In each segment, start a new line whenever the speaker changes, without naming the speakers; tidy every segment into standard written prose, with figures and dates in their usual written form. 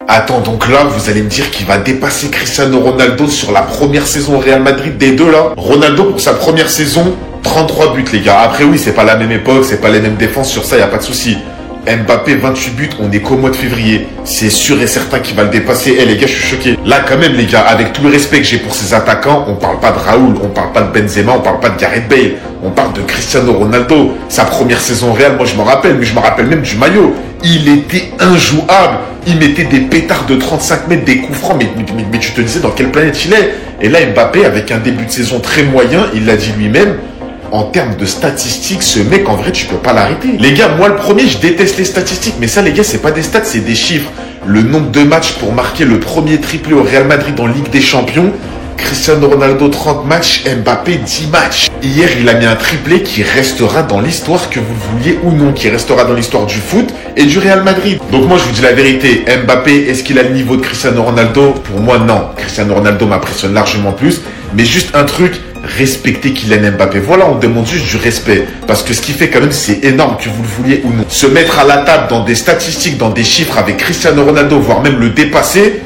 Attends, donc là, vous allez me dire qu'il va dépasser Cristiano Ronaldo sur la première saison au Real Madrid des deux là. Ronaldo pour sa première saison, 33 buts les gars. Après oui, c'est pas la même époque, c'est pas les mêmes défenses, sur ça y a pas de souci. Mbappé 28 buts, on est qu'au mois de février. C'est sûr et certain qu'il va le dépasser. Eh les gars, je suis choqué. Là quand même les gars, avec tout le respect que j'ai pour ces attaquants, on parle pas de Raoul, on parle pas de Benzema, on parle pas de Gareth Bale. On parle de Cristiano Ronaldo. Sa première saison au Real, moi je m'en rappelle, mais je me rappelle même du maillot. Il était injouable. Il mettait des pétards de 35 mètres, des coups francs, mais tu te disais dans quelle planète il est. Et là Mbappé, avec un début de saison très moyen, il l'a dit lui-même, en termes de statistiques, ce mec, en vrai, tu peux pas l'arrêter. Les gars, moi, le premier, je déteste les statistiques. Mais ça, les gars, c'est pas des stats, c'est des chiffres. Le nombre de matchs pour marquer le premier triplé au Real Madrid en Ligue des Champions. Cristiano Ronaldo, 30 matchs. Mbappé, 10 matchs. Hier, il a mis un triplé qui restera dans l'histoire, que vous le vouliez ou non, qui restera dans l'histoire du foot et du Real Madrid. Donc moi, je vous dis la vérité. Mbappé, est-ce qu'il a le niveau de Cristiano Ronaldo? Pour moi, non. Cristiano Ronaldo m'impressionne largement plus. Mais juste un truc, respecter Kylian Mbappé. Voilà, on demande juste du respect. Parce que ce qu'il fait quand même, c'est énorme, que vous le vouliez ou non. Se mettre à la table dans des statistiques, dans des chiffres avec Cristiano Ronaldo, voire même le dépasser,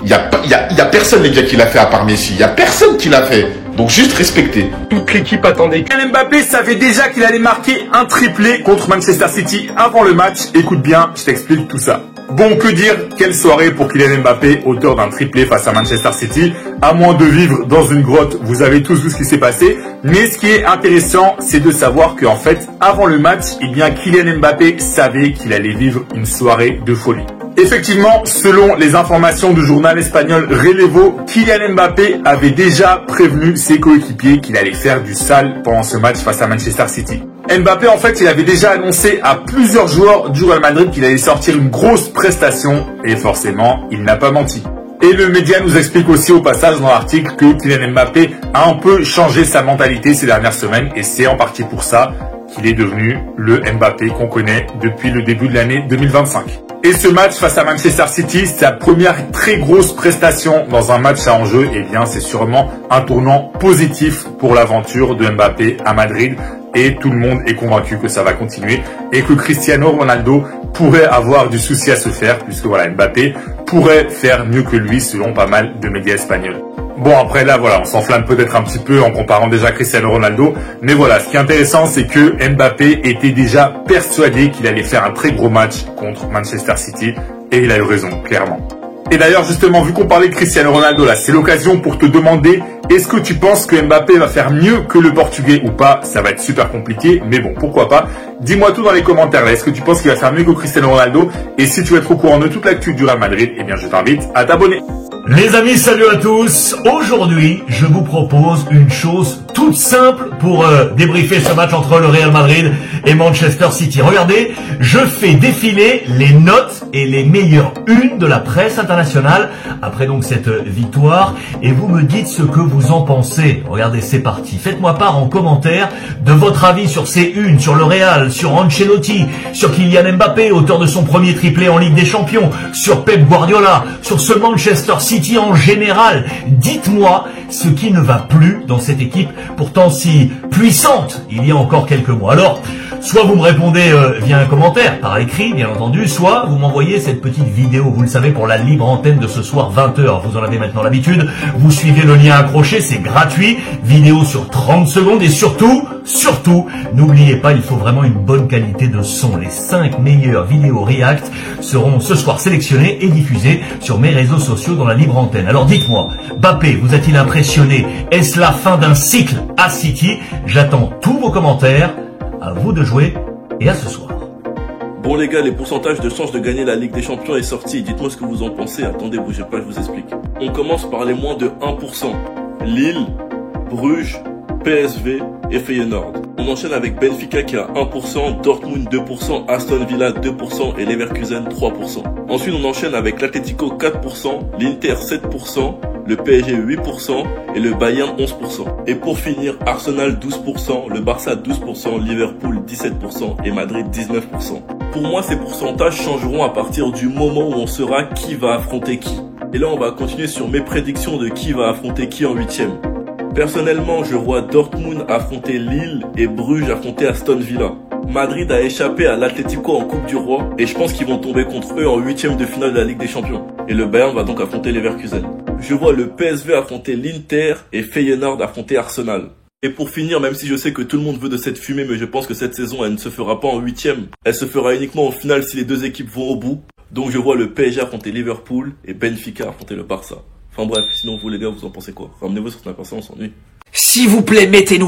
il y a personne, les gars, qui l'a fait à part Messi. Il y a personne qui l'a fait. Donc juste respecter.
Toute l'équipe attendait. Kylian Mbappé savait déjà qu'il allait marquer un triplé contre Manchester City avant le match. Écoute bien, je t'explique tout ça. Bon, que dire, quelle soirée pour Kylian Mbappé, auteur d'un triplé face à Manchester City. À moins de vivre dans une grotte, vous avez tous vu ce qui s'est passé. Mais ce qui est intéressant, c'est de savoir qu'en fait, avant le match, eh bien, Kylian Mbappé savait qu'il allait vivre une soirée de folie. Effectivement, selon les informations du journal espagnol Relevo, Kylian Mbappé avait déjà prévenu ses coéquipiers qu'il allait faire du sale pendant ce match face à Manchester City. Mbappé, en fait, il avait déjà annoncé à plusieurs joueurs du Real Madrid qu'il allait sortir une grosse prestation et forcément, il n'a pas menti. Et le média nous explique aussi au passage dans l'article que Kylian Mbappé a un peu changé sa mentalité ces dernières semaines et c'est en partie pour ça qu'il est devenu le Mbappé qu'on connaît depuis le début de l'année 2025. Et ce match face à Manchester City, sa première très grosse prestation dans un match à enjeu, eh bien c'est sûrement un tournant positif pour l'aventure de Mbappé à Madrid. Et tout le monde est convaincu que ça va continuer et que Cristiano Ronaldo pourrait avoir du souci à se faire puisque voilà, Mbappé pourrait faire mieux que lui selon pas mal de médias espagnols. Bon après là voilà, on s'enflamme peut-être un petit peu en comparant déjà Cristiano Ronaldo, mais voilà, ce qui est intéressant c'est que Mbappé était déjà persuadé qu'il allait faire un très gros match contre Manchester City et il a eu raison, clairement. Et d'ailleurs justement, vu qu'on parlait de Cristiano Ronaldo là, c'est l'occasion pour te demander, est-ce que tu penses que Mbappé va faire mieux que le Portugais ou pas? Ça va être super compliqué, mais bon, pourquoi pas. Dis-moi tout dans les commentaires là, est-ce que tu penses qu'il va faire mieux que Cristiano Ronaldo? Et si tu veux être au courant de toute l'actu du Real Madrid, eh bien je t'invite à t'abonner.
Les amis, salut à tous. Aujourd'hui, je vous propose une chose toute simple pour débriefer ce match entre le Real Madrid et Manchester City. Regardez, je fais défiler les notes et les meilleures unes de la presse internationale après donc cette victoire et vous me dites ce que vous en pensez. Regardez, c'est parti. Faites-moi part en commentaire de votre avis sur ces unes, sur le Real, sur Ancelotti, sur Kylian Mbappé, auteur de son premier triplé en Ligue des Champions, sur Pep Guardiola, sur ce Manchester City en général. Dites-moi ce qui ne va plus dans cette équipe pourtant si puissante il y a encore quelques mois. Alors, soit vous me répondez via un commentaire, par écrit bien entendu, soit vous m'envoyez cette petite vidéo, vous le savez, pour la libre antenne de ce soir 20h. Vous en avez maintenant l'habitude, vous suivez le lien accroché, c'est gratuit, vidéo sur 30 secondes et surtout, n'oubliez pas, il faut vraiment une bonne qualité de son. Les 5 meilleures vidéos React seront ce soir sélectionnées et diffusées sur mes réseaux sociaux dans la libre antenne. Alors dites-moi, Mbappé vous a-t-il impressionné? Est-ce la fin d'un cycle à City? J'attends tous vos commentaires. À vous de jouer et à ce soir.
Bon les gars, les pourcentages de chances de gagner la Ligue des Champions est sorti. Dites-moi ce que vous en pensez. Attendez, bougez pas, je vous explique. On commence par les moins de 1%. Lille, Bruges, PSV et Feyenoord. On enchaîne avec Benfica qui a 1%, Dortmund 2%, Aston Villa 2% et Leverkusen 3%. Ensuite on enchaîne avec l'Atlético 4%, l'Inter 7%, le PSG 8% et le Bayern 11%. Et pour finir, Arsenal 12%, le Barça 12%, Liverpool 17% et Madrid 19%. Pour moi, ces pourcentages changeront à partir du moment où on saura qui va affronter qui. Et là, on va continuer sur mes prédictions de qui va affronter qui en 8e. Personnellement, je vois Dortmund affronter Lille et Bruges affronter Aston Villa. Madrid a échappé à l'Atlético en Coupe du Roi et je pense qu'ils vont tomber contre eux en 8e de finale de la Ligue des Champions. Et le Bayern va donc affronter Leverkusen. Je vois le PSV affronter l'Inter et Feyenoord affronter Arsenal. Et pour finir, même si je sais que tout le monde veut de cette fumée, mais je pense que cette saison, elle ne se fera pas en 8e. Elle se fera uniquement en finale si les deux équipes vont au bout. Donc je vois le PSG affronter Liverpool et Benfica affronter le Barça. Enfin bref, sinon vous les gars, vous en pensez quoi? Ramenez-vous sur Snapchat, on s'ennuie.
S'il vous plaît, mettez-nous